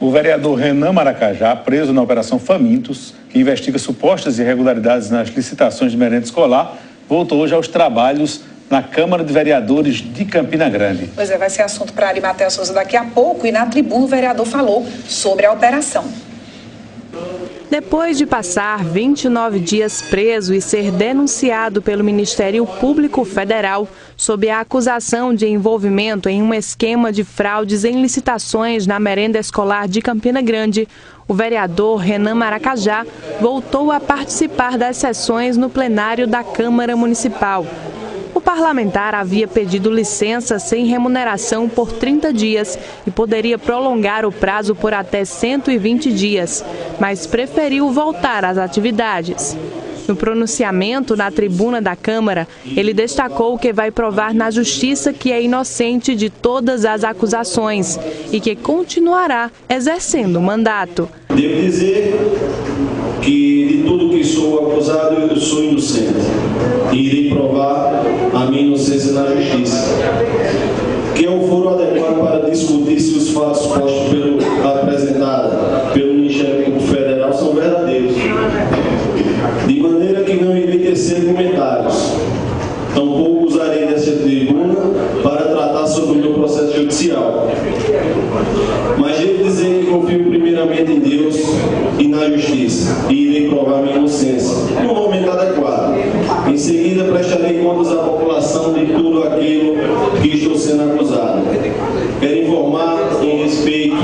O vereador Renan Maracajá, preso na Operação Famintos, que investiga supostas irregularidades nas licitações de merenda escolar, voltou hoje aos trabalhos na Câmara de Vereadores de Campina Grande. Pois é, vai ser assunto para Arimatea Souza daqui a pouco, e na tribuna o vereador falou sobre a operação. Depois de passar 29 dias preso e ser denunciado pelo Ministério Público Federal sob a acusação de envolvimento em um esquema de fraudes em licitações na merenda escolar de Campina Grande, o vereador Renan Maracajá voltou a participar das sessões no plenário da Câmara Municipal. O parlamentar havia pedido licença sem remuneração por 30 dias e poderia prolongar o prazo por até 120 dias, mas preferiu voltar às atividades. No pronunciamento na tribuna da Câmara, ele destacou que vai provar na Justiça que é inocente de todas as acusações e que continuará exercendo o mandato. Devo dizer que de tudo que sou acusado eu sou inocente e irei provar a minha inocência na Justiça, que é o foro adequado para discutir se os fatos apresentados pelo Ministério Público Federal são verdadeiros, de maneira que não irei tecer comentários. Tampouco usarei dessa tribuna para tratar sobre o meu processo judicial. Mas devo dizer que confio primeiramente em Deus e na Justiça, e irei provar minha inocência no momento adequado. Em seguida, prestarei contas à população de tudo aquilo que estou sendo acusado. Quero informar em respeito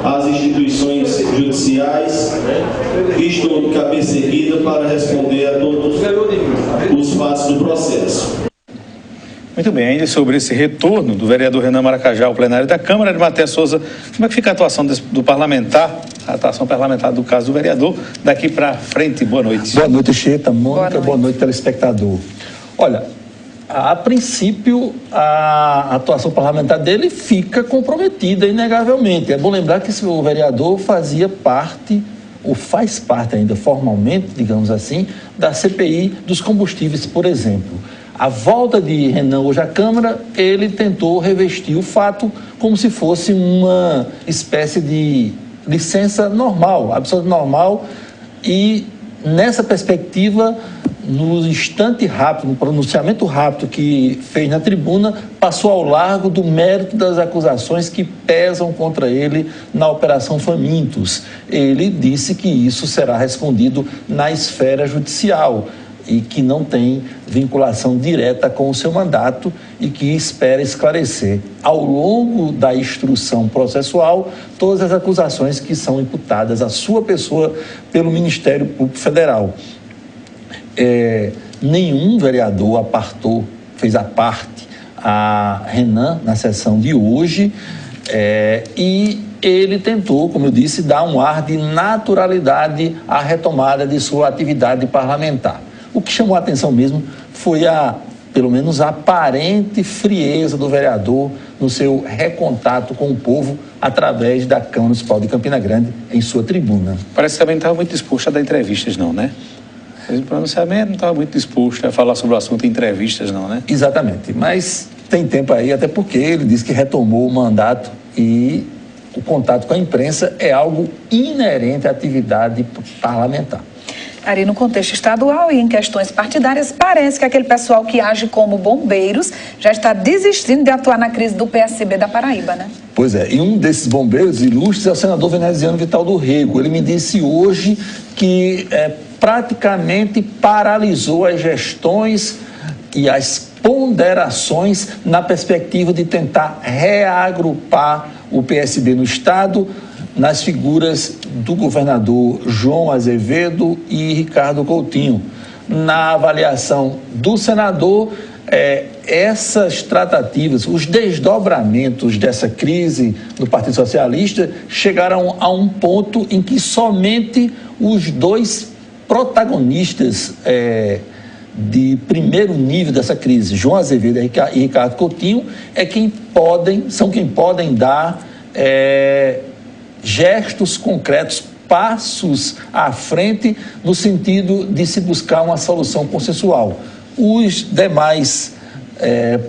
às instituições judiciais que estou de cabeça erguida para responder a todos os fatos do processo. Muito bem, ainda sobre esse retorno do vereador Renan Maracajá ao plenário da Câmara, Arimatea Souza, como é que fica a atuação do parlamentar, a atuação parlamentar do caso do vereador, daqui para frente? Boa noite. Boa noite, Cheta, Mônica, boa noite, telespectador. Olha, a princípio, a atuação parlamentar dele fica comprometida, inegavelmente. É bom lembrar que o vereador fazia parte, ou faz parte ainda formalmente, digamos assim, da CPI dos combustíveis, por exemplo. A volta de Renan hoje à Câmara, ele tentou revestir o fato como se fosse uma espécie de licença normal, absolutamente normal, e nessa perspectiva, no instante rápido, no pronunciamento rápido que fez na tribuna, passou ao largo do mérito das acusações que pesam contra ele na Operação Famintos. Ele disse que isso será respondido na esfera judicial e que não tem vinculação direta com o seu mandato e que espera esclarecer ao longo da instrução processual todas as acusações que são imputadas à sua pessoa pelo Ministério Público Federal. Nenhum vereador fez a parte a Renan na sessão de hoje e ele tentou, como eu disse, dar um ar de naturalidade à retomada de sua atividade parlamentar. O que chamou a atenção mesmo foi pelo menos a aparente frieza do vereador no seu recontato com o povo através da Câmara Municipal de Campina Grande em sua tribuna. Parece que também não estava muito disposto a dar entrevistas, não, né? Fez um pronunciamento, não estava muito disposto a falar sobre o assunto em entrevistas, não, né? Exatamente, mas tem tempo aí, até porque ele disse que retomou o mandato e o contato com a imprensa é algo inerente à atividade parlamentar. Ari, no contexto estadual e em questões partidárias, parece que aquele pessoal que age como bombeiros já está desistindo de atuar na crise do PSB da Paraíba, né? Pois é, e um desses bombeiros ilustres é o senador veneziano Vital do Rego. Ele me disse hoje que praticamente paralisou as gestões e as ponderações na perspectiva de tentar reagrupar o PSB no Estado, nas figuras do governador João Azevedo e Ricardo Coutinho. Na avaliação do senador, essas tratativas, os desdobramentos dessa crise do Partido Socialista chegaram a um ponto em que somente os dois protagonistas de primeiro nível dessa crise, João Azevedo e Ricardo Coutinho, são quem podem dar gestos concretos, passos à frente no sentido de se buscar uma solução consensual. Os demais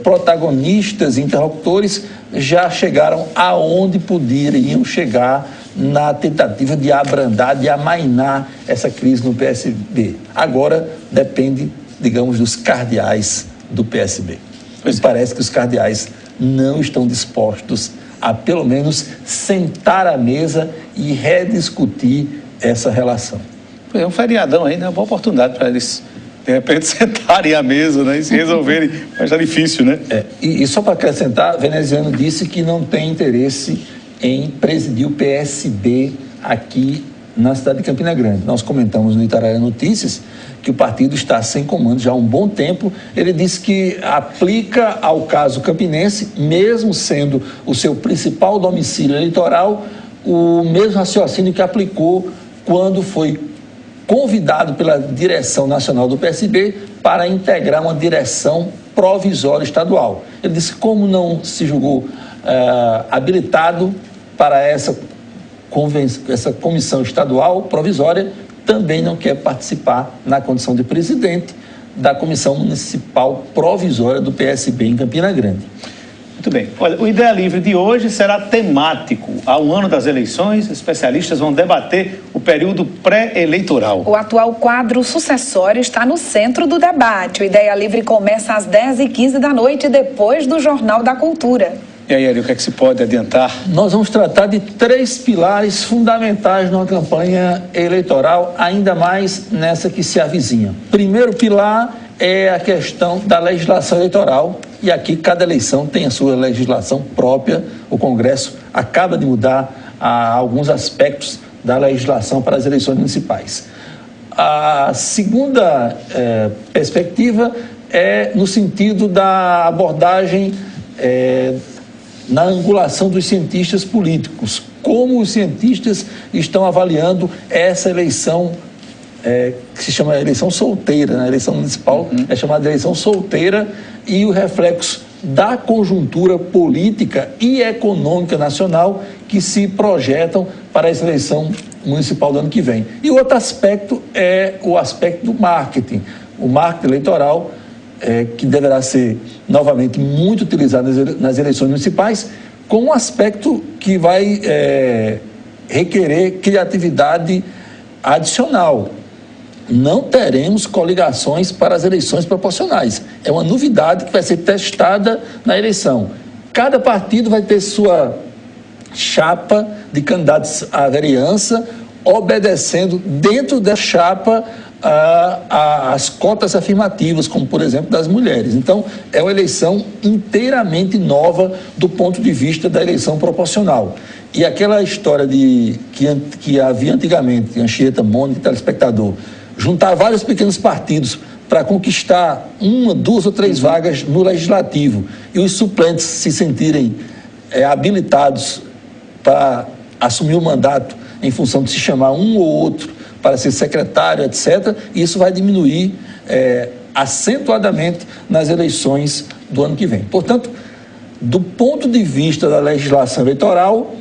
protagonistas, interlocutores, já chegaram aonde poderiam chegar na tentativa de abrandar, de amainar essa crise no PSB. Agora depende, digamos, dos cardeais do PSB. E parece que os cardeais não estão dispostos a, pelo menos, sentar à mesa e rediscutir essa relação. É um feriadão aí, né? Uma boa oportunidade para eles, de repente, sentarem à mesa, né? E se resolverem. Mas tá difícil, né? E só para acrescentar, Veneziano disse que não tem interesse em presidir o PSB aqui na cidade de Campina Grande. Nós comentamos no Itararé Notícias que o partido está sem comando já há um bom tempo. Ele disse que aplica ao caso campinense, mesmo sendo o seu principal domicílio eleitoral, o mesmo raciocínio que aplicou quando foi convidado pela direção nacional do PSB para integrar uma direção provisória estadual. Ele disse que, como não se julgou habilitado para essa comissão estadual provisória, também não quer participar na condição de presidente da Comissão Municipal Provisória do PSB em Campina Grande. Muito bem. Olha, o Ideia Livre de hoje será temático. Há um ano das eleições, especialistas vão debater o período pré-eleitoral. O atual quadro sucessório está no centro do debate. O Ideia Livre começa às 10h15 da noite, depois do Jornal da Cultura. E aí, Ari, o que é que se pode adiantar? Nós vamos tratar de 3 pilares fundamentais numa campanha eleitoral, ainda mais nessa que se avizinha. Primeiro pilar é a questão da legislação eleitoral, e aqui cada eleição tem a sua legislação própria. O Congresso acaba de mudar alguns aspectos da legislação para as eleições municipais. A segunda perspectiva é no sentido da abordagem na angulação dos cientistas políticos. Como os cientistas estão avaliando essa eleição que se chama eleição solteira, né? A eleição municipal é chamada de eleição solteira, e o reflexo da conjuntura política e econômica nacional que se projetam para essa eleição municipal do ano que vem. E o outro aspecto é o aspecto do marketing, o marketing eleitoral, que deverá ser novamente muito utilizado nas eleições municipais, com um aspecto que vai requerer criatividade adicional. Não teremos coligações para as eleições proporcionais. É uma novidade que vai ser testada na eleição. Cada partido vai ter sua chapa de candidatos à vereança, obedecendo dentro da chapa as cotas afirmativas, como por exemplo das mulheres. Então, é uma eleição inteiramente nova do ponto de vista da eleição proporcional. E aquela história que havia antigamente, Anchieta, Mônica, Telespectador, juntar vários pequenos partidos para conquistar 1, 2 ou 3 vagas no Legislativo, e os suplentes se sentirem habilitados para assumir o mandato em função de se chamar um ou outro para ser secretário, etc., isso vai diminuir acentuadamente nas eleições do ano que vem. Portanto, do ponto de vista da legislação eleitoral,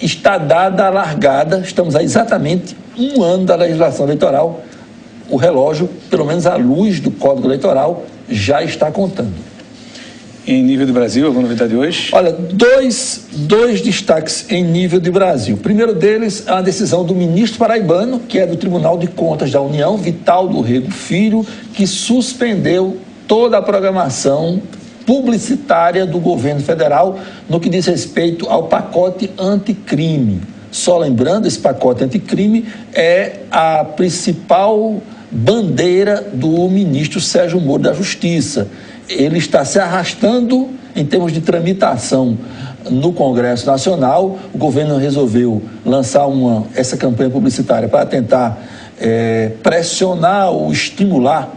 está dada a largada. Estamos há exatamente 1 ano da legislação eleitoral. O relógio, pelo menos à luz do Código Eleitoral, já está contando. Em nível de Brasil, alguma novidade hoje? Olha, dois destaques em nível de Brasil. O primeiro deles é a decisão do ministro paraibano, que é do Tribunal de Contas da União, Vital do Rego Filho, que suspendeu toda a programação publicitária do governo federal no que diz respeito ao pacote anticrime. Só lembrando, esse pacote anticrime é a principal bandeira do ministro Sérgio Moro da Justiça. Ele está se arrastando em termos de tramitação no Congresso Nacional. O governo resolveu lançar essa campanha publicitária para tentar pressionar ou estimular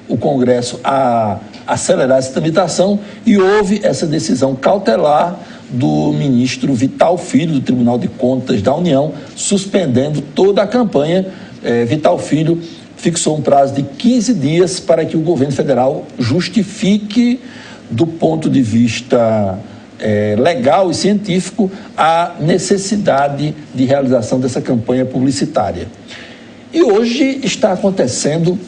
o Congresso a acelerar essa tramitação, e houve essa decisão cautelar do ministro Vital Filho, do Tribunal de Contas da União, suspendendo toda a campanha. Vital Filho fixou um prazo de 15 dias para que o governo federal justifique, do ponto de vista legal e científico, a necessidade de realização dessa campanha publicitária. E hoje está acontecendo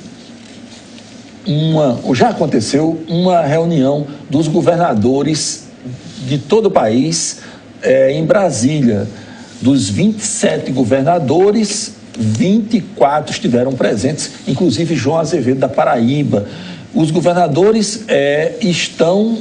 já aconteceu uma reunião dos governadores de todo o país em Brasília. Dos 27 governadores, 24 estiveram presentes, inclusive João Azevedo da Paraíba. Os governadores estão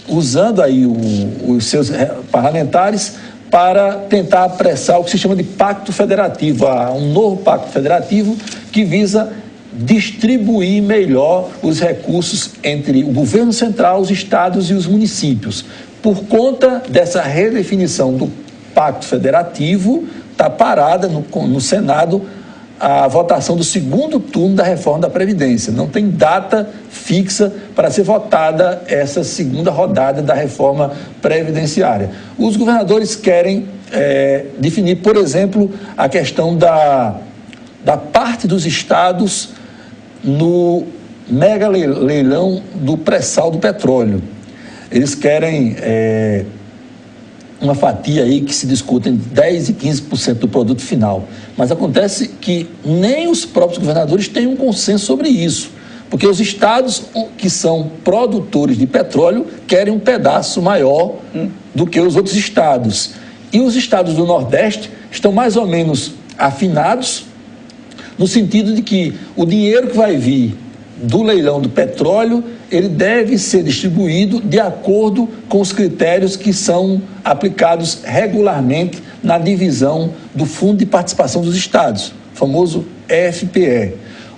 usando aí os seus parlamentares para tentar apressar o que se chama de pacto federativo, um novo pacto federativo que visa distribuir melhor os recursos entre o governo central, os estados e os municípios. Por conta dessa redefinição do pacto federativo, está parada no Senado a votação do segundo turno da reforma da Previdência. Não tem data fixa para ser votada essa segunda rodada da reforma previdenciária. Os governadores querem definir, por exemplo, a questão da parte dos estados no mega leilão do pré-sal do petróleo. Eles querem uma fatia aí que se discute entre 10% e 15% do produto final. Mas acontece que nem os próprios governadores têm um consenso sobre isso, porque os estados que são produtores de petróleo querem um pedaço maior do que os outros estados. E os estados do Nordeste estão mais ou menos afinados, no sentido de que o dinheiro que vai vir do leilão do petróleo, ele deve ser distribuído de acordo com os critérios que são aplicados regularmente na divisão do Fundo de Participação dos Estados, o famoso FPE.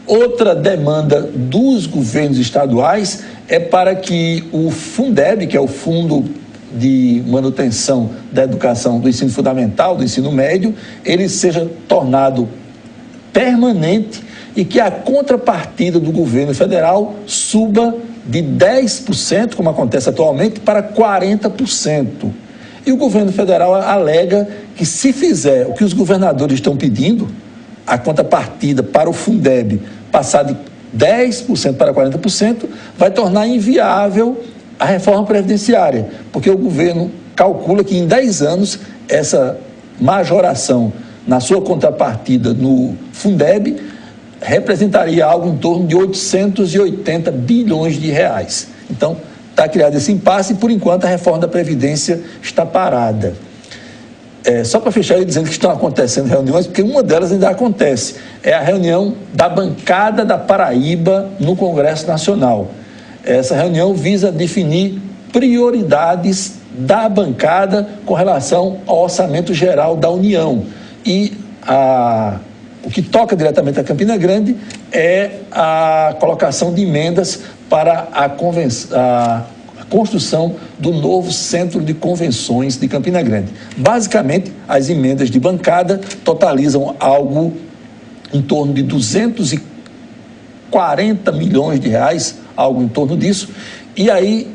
Outra demanda dos governos estaduais é para que o Fundeb, que é o Fundo de Manutenção da Educação do Ensino Fundamental, do Ensino Médio, ele seja tornado permanente e que a contrapartida do governo federal suba de 10%, como acontece atualmente, para 40%. E o governo federal alega que, se fizer o que os governadores estão pedindo, a contrapartida para o Fundeb passar de 10% para 40%, vai tornar inviável a reforma previdenciária, porque o governo calcula que em 10 anos essa majoração na sua contrapartida no Fundeb representaria algo em torno de 880 bilhões de reais. Então, está criado esse impasse e, por enquanto, a reforma da Previdência está parada. Só para fechar, eu dizendo que estão acontecendo reuniões, porque uma delas ainda acontece. É a reunião da bancada da Paraíba no Congresso Nacional. Essa reunião visa definir prioridades da bancada com relação ao orçamento geral da União. E o que toca diretamente a Campina Grande é a colocação de emendas para a construção do novo Centro de Convenções de Campina Grande. Basicamente, as emendas de bancada totalizam algo em torno de 240 milhões de reais, algo em torno disso, e aí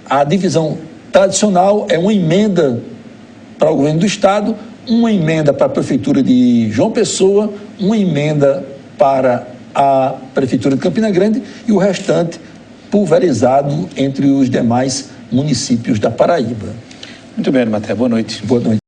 a divisão tradicional é uma emenda para o governo do Estado, uma emenda para a Prefeitura de João Pessoa, uma emenda para a Prefeitura de Campina Grande e o restante pulverizado entre os demais municípios da Paraíba. Muito bem, Maté, boa noite. Boa noite.